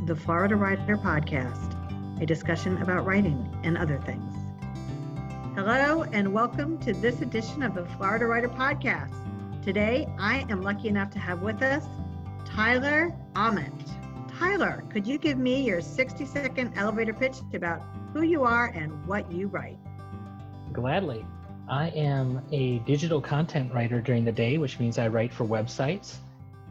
the Florida Writer Podcast, a discussion about writing and other things. Hello, and welcome to this edition of the Florida Writer Podcast. Today, I am lucky enough to have with us Tyler Omoth. Tyler, could you give me your 60-second elevator pitch about who you are and what you write? Gladly. I am a digital content writer during the day, which means I write for websites.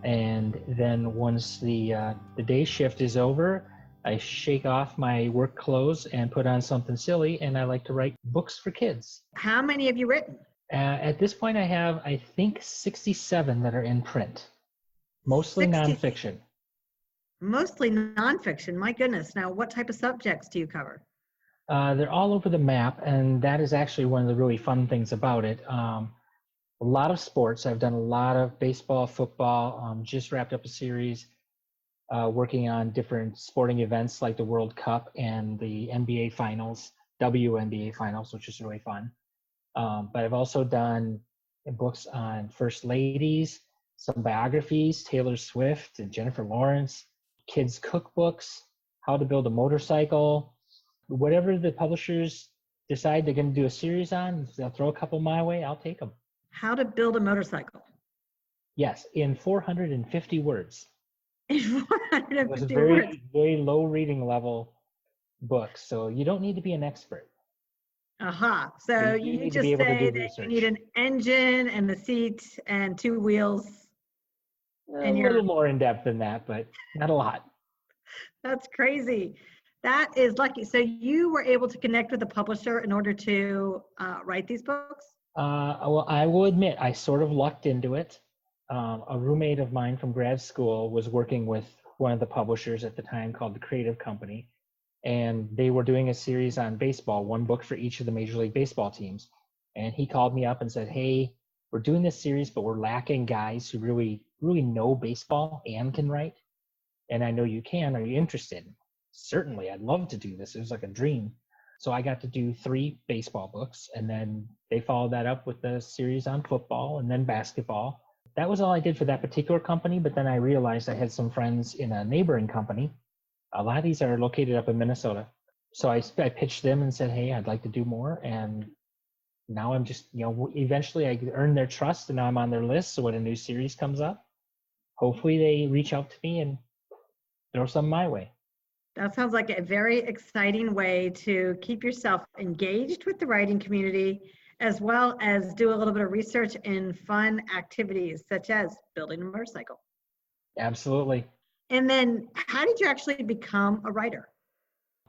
And then once the day shift is over, I shake off my work clothes and put on something silly, and I like to write books for kids. How many have you written? At this point, I have, I think, 67 that are in print, mostly 60. nonfiction. Mostly nonfiction. My goodness. Now, what type of subjects do you cover? They're all over the map, and that is actually one of the really fun things about it. A lot of sports. I've done a lot of baseball, football, just wrapped up a series working on different sporting events like the World Cup and the NBA Finals, WNBA Finals, which is really fun. But I've also done books on first ladies, some biographies, Taylor Swift and Jennifer Lawrence, kids' cookbooks, how to build a motorcycle. Whatever the publishers decide they're going to do a series on, if they'll throw a couple my way, I'll take them. How to build a motorcycle. Yes, in 450 words. In 450 it was a very low reading level book, so you don't need to be an expert. Aha. So you just say that you need an engine and a seat and two wheels. And a little more in depth than that, but not a lot. That's crazy. That is lucky. So you were able to connect with the publisher in order to write these books? Well, I will admit, I sort of lucked into it. A roommate of mine from grad school was working with one of the publishers at the time called the Creative Company, and they were doing a series on baseball, one book for each of the Major League Baseball teams. And he called me up and said, "Hey, we're doing this series, but we're lacking guys who really know baseball and can write. And I know you can. Are you interested?" Certainly, I'd love to do this. It was like a dream. So I got to do 3 baseball books, and then they followed that up with a series on football and then basketball. That was all I did for that particular company, but then I realized I had some friends in a neighboring company. A lot of these are located up in Minnesota. So I pitched them and said, "Hey, I'd like to do more." And now I'm just, eventually I earned their trust, and now I'm on their list. So when a new series comes up, hopefully they reach out to me and throw some my way. That sounds like a very exciting way to keep yourself engaged with the writing community, as well as do a little bit of research in fun activities, such as building a motorcycle. Absolutely. And then how did you actually become a writer?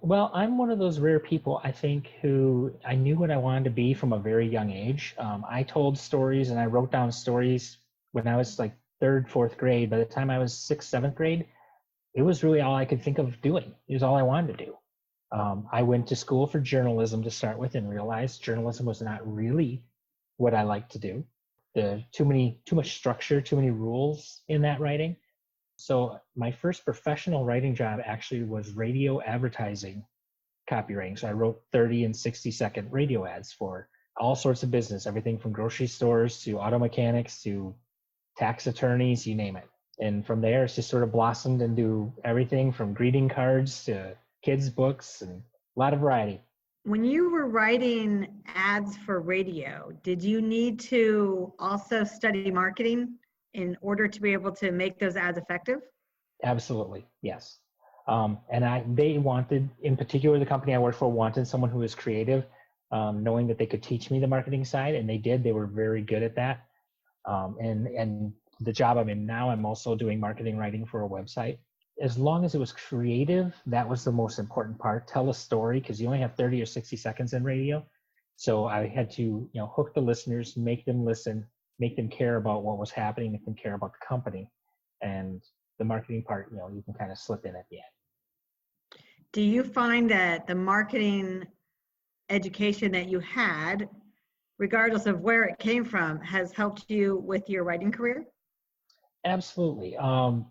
Well, I'm one of those rare people, I think, who I knew what I wanted to be from a very young age. I told stories and I wrote down stories when I was like 3rd, 4th grade. By the time I was 6th, 7th grade, it was really all I could think of doing. It was all I wanted to do. I went to school for journalism to start with and realized journalism was not really what I liked to do. Too much structure, too many rules in that writing. So my first professional writing job actually was radio advertising copywriting. So I wrote 30 and 60-second radio ads for all sorts of business, everything from grocery stores to auto mechanics to tax attorneys, you name it. And from there, it's just sort of blossomed into everything from greeting cards to kids' books and a lot of variety. When you were writing ads for radio, did you need to also study marketing in order to be able to make those ads effective? Absolutely, yes. They wanted, in particular, the company I worked for wanted someone who was creative, knowing that they could teach me the marketing side, and they did. They were very good at that. And the job I'm in now, I'm also doing marketing writing for a website. As long as it was creative, that was the most important part. Tell a story, because you only have 30 or 60 seconds in radio. So I had to, hook the listeners, make them listen, make them care about what was happening, make them care about the company. And the marketing part, you can kind of slip in at the end. Do you find that the marketing education that you had, regardless of where it came from, has helped you with your writing career? Absolutely.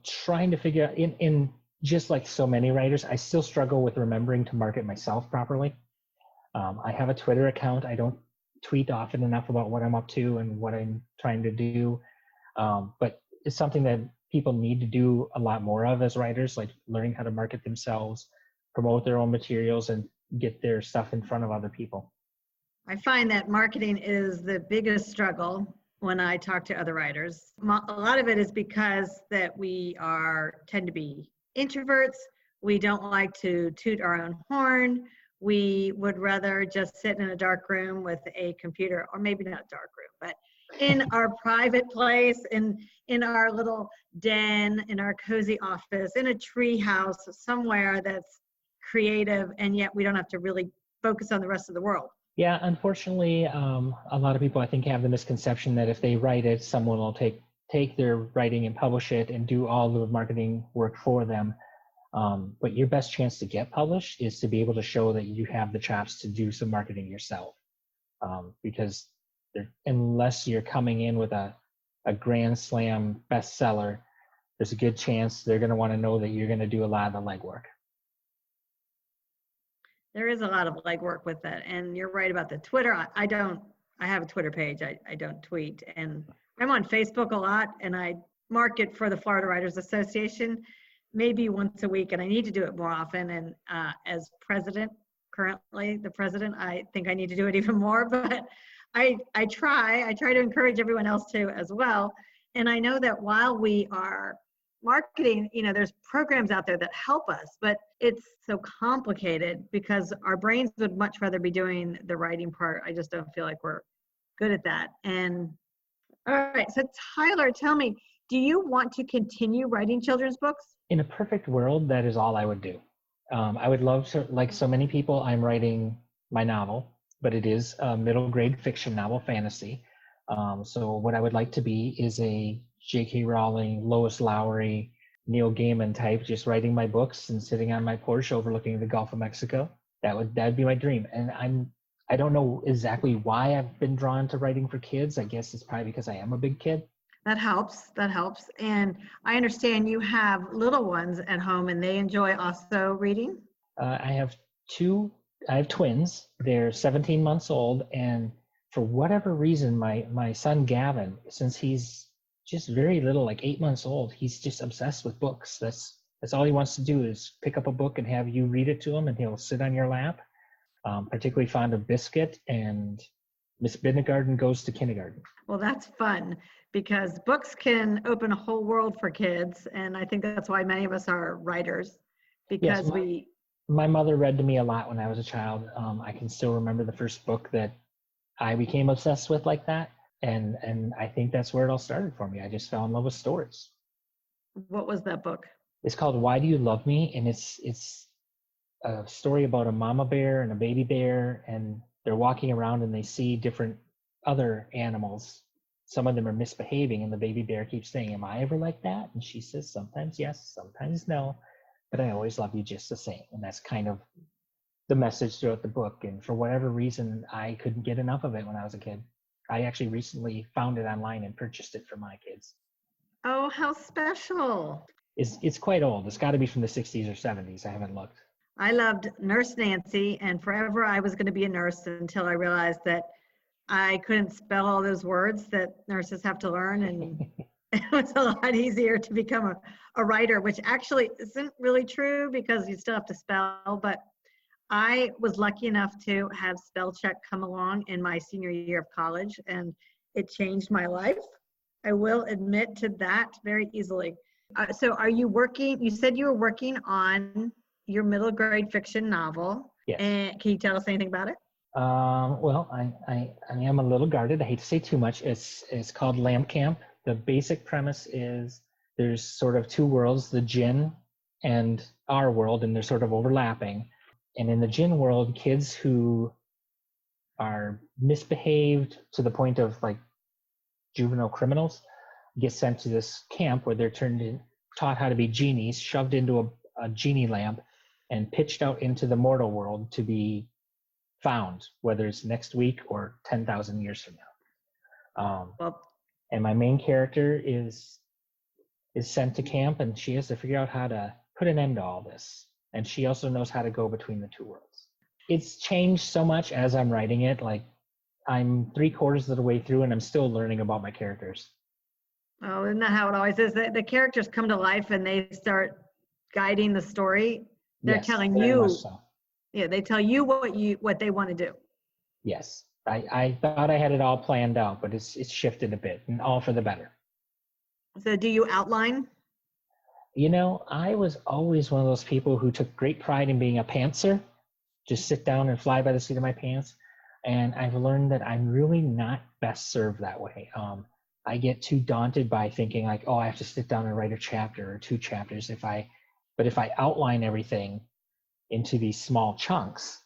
Trying to figure out, in just like so many writers, I still struggle with remembering to market myself properly. I have a Twitter account. I don't tweet often enough about what I'm up to and what I'm trying to do. But it's something that people need to do a lot more of as writers, like learning how to market themselves, promote their own materials, and get their stuff in front of other people. I find that marketing is the biggest struggle when I talk to other writers. A lot of it is because that we tend to be introverts. We don't like to toot our own horn. We would rather just sit in a dark room with a computer, or maybe not dark room, but in our private place, in our little den, in our cozy office, in a tree house, somewhere that's creative, and yet we don't have to really focus on the rest of the world. Yeah, unfortunately, a lot of people I think have the misconception that if they write it, someone will take their writing and publish it and do all the marketing work for them. But your best chance to get published is to be able to show that you have the chops to do some marketing yourself. Because unless you're coming in with a grand slam bestseller, there's a good chance they're going to want to know that you're going to do a lot of the legwork. There is a lot of legwork with that. And you're right about the Twitter. I have a Twitter page. I don't tweet. And I'm on Facebook a lot, and I market for the Florida Writers Association maybe once a week, and I need to do it more often. And as currently the president, I think I need to do it even more, but I try to encourage everyone else to as well. And I know that while we are marketing, there's programs out there that help us, but it's so complicated because our brains would much rather be doing the writing part. I just don't feel like we're good at that. And all right, so Tyler, tell me, do you want to continue writing children's books? In a perfect world, that is all I would do. I would love to, like so many people, I'm writing my novel, but it is a middle grade fiction novel, fantasy. So what I would like to be is a J.K. Rowling, Lois Lowry, Neil Gaiman type, just writing my books and sitting on my porch overlooking the Gulf of Mexico. That'd be my dream. And I don't know exactly why I've been drawn to writing for kids. I guess it's probably because I am a big kid. That helps. And I understand you have little ones at home and they enjoy also reading. I have twins. They're 17 months old. And for whatever reason, my son Gavin, since he's just very little, like 8 months old, he's just obsessed with books. That's all he wants to do is pick up a book and have you read it to him, and he'll sit on your lap. Particularly fond of Biscuit and Miss Binnegarden Goes to Kindergarten. Well, that's fun because books can open a whole world for kids. And I think that's why many of us are writers, because yes, my mother read to me a lot when I was a child. I can still remember the first book that I became obsessed with like that. And I think that's where it all started for me. I just fell in love with stories. What was that book? It's called Why Do You Love Me? And it's a story about a mama bear and a baby bear, and they're walking around and they see different other animals. Some of them are misbehaving, and the baby bear keeps saying, "Am I ever like that?" And she says, "Sometimes yes, sometimes no, but I always love you just the same." And that's kind of the message throughout the book. And for whatever reason, I couldn't get enough of it when I was a kid. I actually recently found it online and purchased it for my kids. Oh, how special. It's quite old. It's got to be from the 60s or 70s. I haven't looked. I loved Nurse Nancy, and forever I was going to be a nurse until I realized that I couldn't spell all those words that nurses have to learn, and it was a lot easier to become a writer, which actually isn't really true because you still have to spell. But I was lucky enough to have spell check come along in my senior year of college, and it changed my life. I will admit to that very easily. So are you working, you said you were working on your middle grade fiction novel. Yes. And can you tell us anything about it? Well, I am a little guarded. I hate to say too much. It's called Lamp Camp. The basic premise is there's sort of two worlds, the Jinn and our world, and they're sort of overlapping. And in the Jinn world, kids who are misbehaved to the point of like juvenile criminals get sent to this camp where they're taught how to be genies, shoved into a genie lamp, and pitched out into the mortal world to be found, whether it's next week or 10,000 years from now. And my main character is sent to camp, and she has to figure out how to put an end to all this. And she also knows how to go between the two worlds. It's changed so much as I'm writing it. Like I'm 3/4 of the way through, and I'm still learning about my characters. Oh, isn't that how it always is? The characters come to life and they start guiding the story. They're Yes, telling very much you, so. yeah, they tell you what they want to do. Yes, I thought I had it all planned out, but it's shifted a bit, and all for the better. So do you outline? I was always one of those people who took great pride in being a pantser, just sit down and fly by the seat of my pants. And I've learned that I'm really not best served that way. I get too daunted by thinking like, oh, I have to sit down and write a chapter or two chapters. But if I outline everything into these small chunks,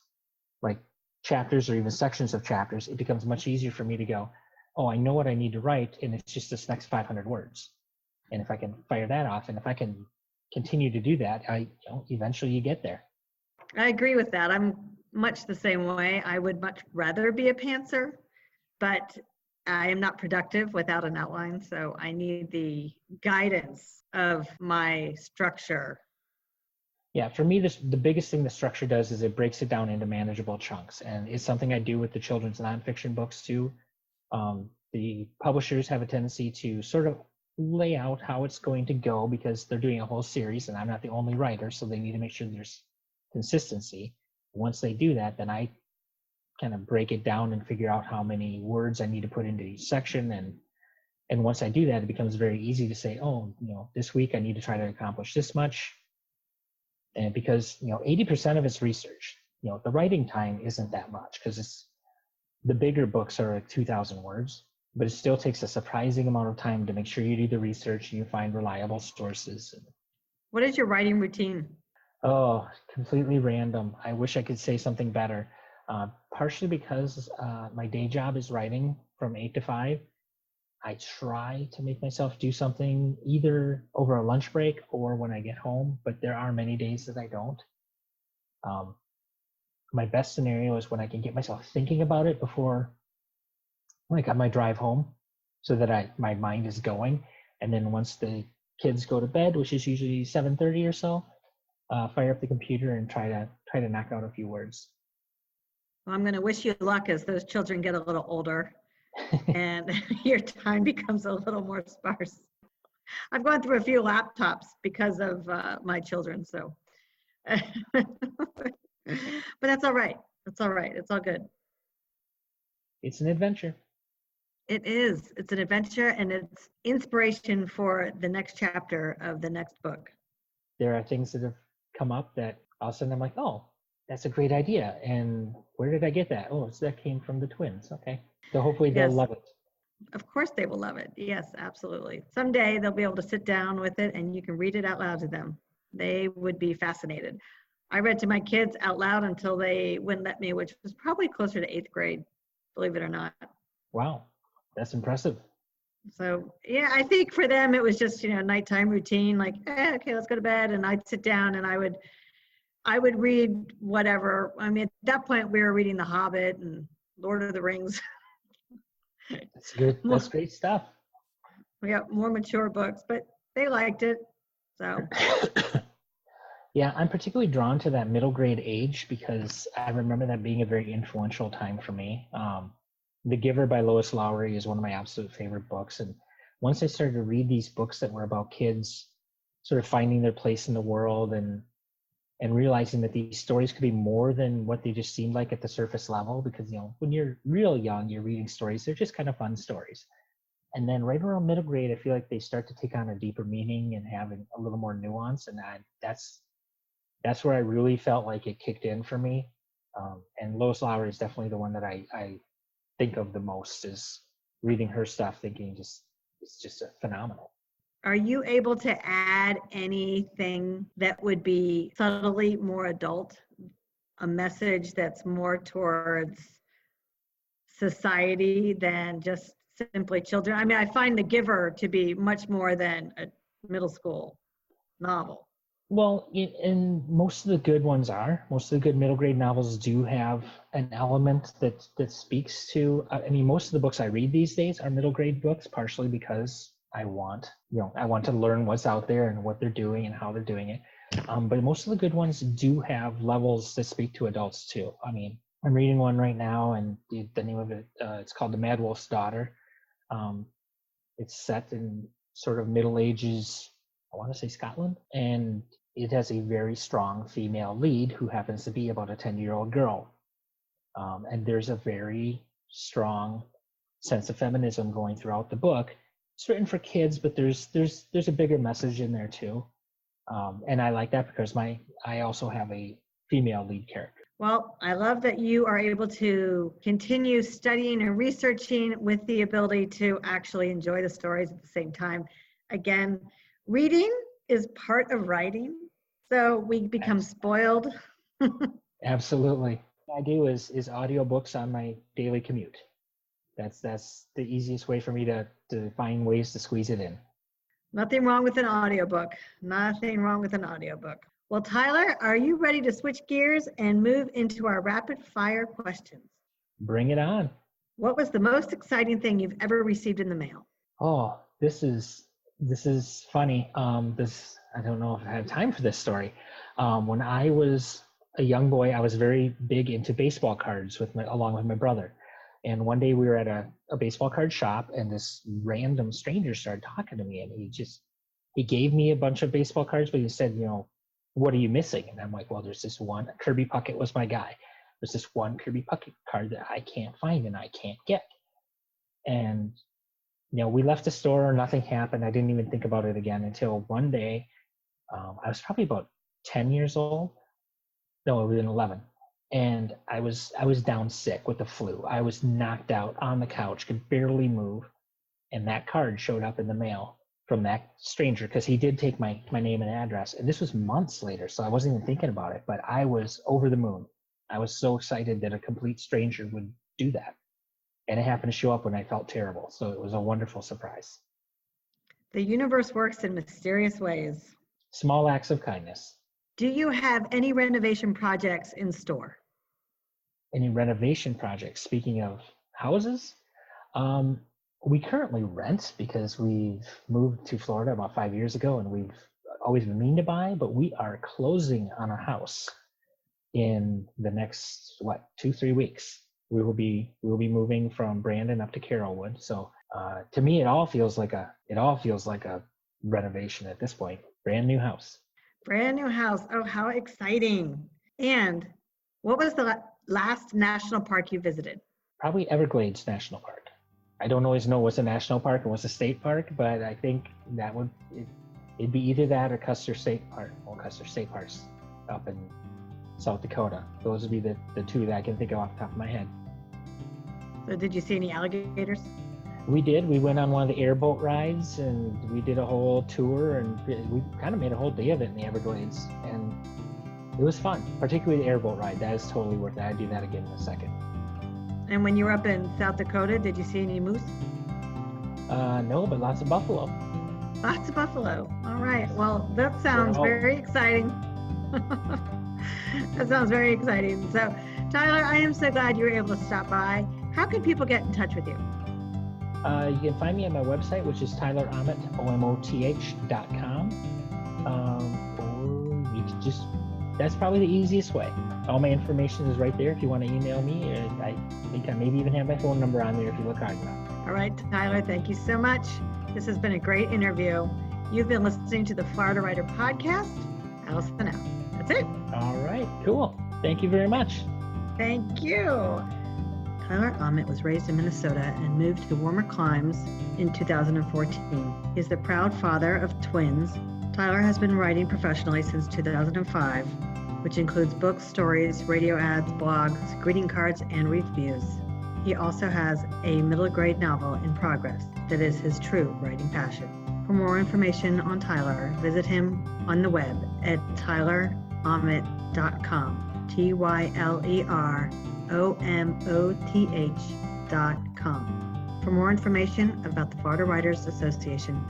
like chapters or even sections of chapters, it becomes much easier for me to go, oh, I know what I need to write, and it's just this next 500 words. And if I can fire that off, and if I can continue to do that, eventually you get there. I agree with that. I'm much the same way. I would much rather be a pantser, but I am not productive without an outline. So I need the guidance of my structure. Yeah, for me, the biggest thing the structure does is it breaks it down into manageable chunks. And it's something I do with the children's nonfiction books too. The publishers have a tendency to sort of lay out how it's going to go because they're doing a whole series and I'm not the only writer, so they need to make sure there's consistency. Once they do that, then I kind of break it down and figure out how many words I need to put into each section. And once I do that, it becomes very easy to say, oh, this week I need to try to accomplish this much. And because 80% of it's research, the writing time isn't that much because the bigger books are like 2,000 words, but it still takes a surprising amount of time to make sure you do the research and you find reliable sources. What is your writing routine? Oh, completely random. I wish I could say something better. Partially because my day job is writing from 8 to 5. I try to make myself do something either over a lunch break or when I get home, but there are many days that I don't. My best scenario is when I can get myself thinking about it before, like on my drive home, so that my mind is going. And then once the kids go to bed, which is usually 7:30 or so, fire up the computer and try to knock out a few words. Well, I'm going to wish you luck as those children get a little older and your time becomes a little more sparse. I've gone through a few laptops because of my children, so. But that's all right. That's all right. It's all good. It's an adventure. It is. It's an adventure and it's inspiration for the next chapter of the next book. There are things that have come up that all of a sudden I'm like, oh, that's a great idea. And where did I get that? Oh, so that came from the twins. Okay. So hopefully they'll Yes, love it. of course they will love it. Yes, absolutely. Someday they'll be able to sit down with it and you can read it out loud to them. They would be fascinated. I read to my kids out loud until they wouldn't let me, which was probably closer to 8th grade, believe it or not. Wow. That's impressive. So yeah, I think for them it was just nighttime routine, like okay, let's go to bed, and I'd sit down and I would read whatever. I mean, at that point we were reading The Hobbit and Lord of the Rings. That's good. That's great stuff. We got more mature books, but they liked it. So Yeah, I'm particularly drawn to that middle grade age because I remember that being a very influential time for me. The Giver by Lois Lowry is one of my absolute favorite books. And once I started to read these books that were about kids sort of finding their place in the world and realizing that these stories could be more than what they just seemed like at the surface level, because when you're real young, you're reading stories, they're just kind of fun stories. And then right around middle grade, I feel like they start to take on a deeper meaning and having a little more nuance. And that's where I really felt like it kicked in for me. And Lois Lowry is definitely the one that I think of the most, is reading her stuff, thinking it's just a phenomenal. are you able to add anything that would be subtly more adult, a message that's more towards society than just simply children? I mean, I find The Giver to be much more than a middle school novel. Well, and most of the good ones most of the good middle grade novels do have an element that speaks to. I mean, most of the books I read these days are middle grade books, partially because I want to learn what's out there and what they're doing and how they're doing it. But most of the good ones do have levels that speak to adults too. I mean, I'm reading one right now, and the name of it, it's called The Mad Wolf's Daughter. It's set in sort of Middle Ages, I want to say Scotland, and it has a very strong female lead who happens to be about a 10-year-old girl. And there's a very strong sense of feminism going throughout the book. It's written for kids, but there's a bigger message in there too. And I like that because I also have a female lead character. Well, I love that you are able to continue studying and researching with the ability to actually enjoy the stories at the same time. Again, reading is part of writing, so we become spoiled. Absolutely. What I do is audiobooks on my daily commute. That's the easiest way for me to find ways to squeeze it in. Nothing wrong with an audiobook. Nothing wrong with an audiobook. Well, Tyler, are you ready to switch gears and move into our rapid fire questions? Bring it on. What was the most exciting thing you've ever received in the mail? Oh, this is funny. I don't know if I have time for this story. When I was a young boy, I was very big into baseball cards along with my brother. And one day we were at a baseball card shop, and this random stranger started talking to me, and he gave me a bunch of baseball cards, but he said, what are you missing? And I'm like, well, there's this one. Kirby Puckett was my guy. There's this one Kirby Puckett card that I can't find and I can't get. And we left the store, nothing happened. I didn't even think about it again until one day, I was probably about 10 years old. No, it was 11. And I was down sick with the flu. I was knocked out on the couch, could barely move. And that card showed up in the mail from that stranger, because he did take my name and address. And this was months later, so I wasn't even thinking about it, but I was over the moon. I was so excited that a complete stranger would do that. And it happened to show up when I felt terrible. So it was a wonderful surprise. The universe works in mysterious ways. Small acts of kindness. Do you have any renovation projects in store? Any renovation projects? Speaking of houses, we currently rent because we've moved to Florida about 5 years ago, and we've always been meaning to buy, but we are closing on a house in the next 2-3 weeks. We will be moving from Brandon up to Carrollwood. So to me, it all feels like a renovation at this point. Brand new house. Brand new house. Oh, how exciting! And what was the last national park you visited? Probably Everglades National Park. I don't always know what's a national park and what's a state park, but I think it'd be either that or Custer State Park. Well, Custer State Park's up in South Dakota. Those would be the two that I can think of off the top of my head. So did you see any alligators? We did. We went on one of the airboat rides, and we did a whole tour, and we kind of made a whole day of it in the Everglades, and it was fun, particularly the airboat ride. That is totally worth it. I'd do that again in a second. And when you were up in South Dakota, did you see any moose? No, but lots of buffalo. Lots of buffalo. All right. Well, that sounds very exciting. That sounds very exciting. So, Tyler, I am so glad you were able to stop by. How can people get in touch with you? You can find me on my website, which is tyleromoth, omoth.com. Or you can that's probably the easiest way. All my information is right there if you want to email me. I think I maybe even have my phone number on there if you look hard enough. All right, Tyler, thank you so much. This has been a great interview. You've been listening to the Florida Writer Podcast. Allison out. That's it. All right, cool. Thank you very much. Thank you. Tyler Omoth was raised in Minnesota and moved to warmer climes in 2014. He's the proud father of twins. Tyler has been writing professionally since 2005, which includes books, stories, radio ads, blogs, greeting cards, and reviews. He also has a middle grade novel in progress that is his true writing passion. For more information on Tyler, visit him on the web at tyleromoth.com, tyleromoth.com. For more information about the Florida Writers Association,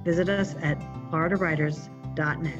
visit us at floridawriters.net.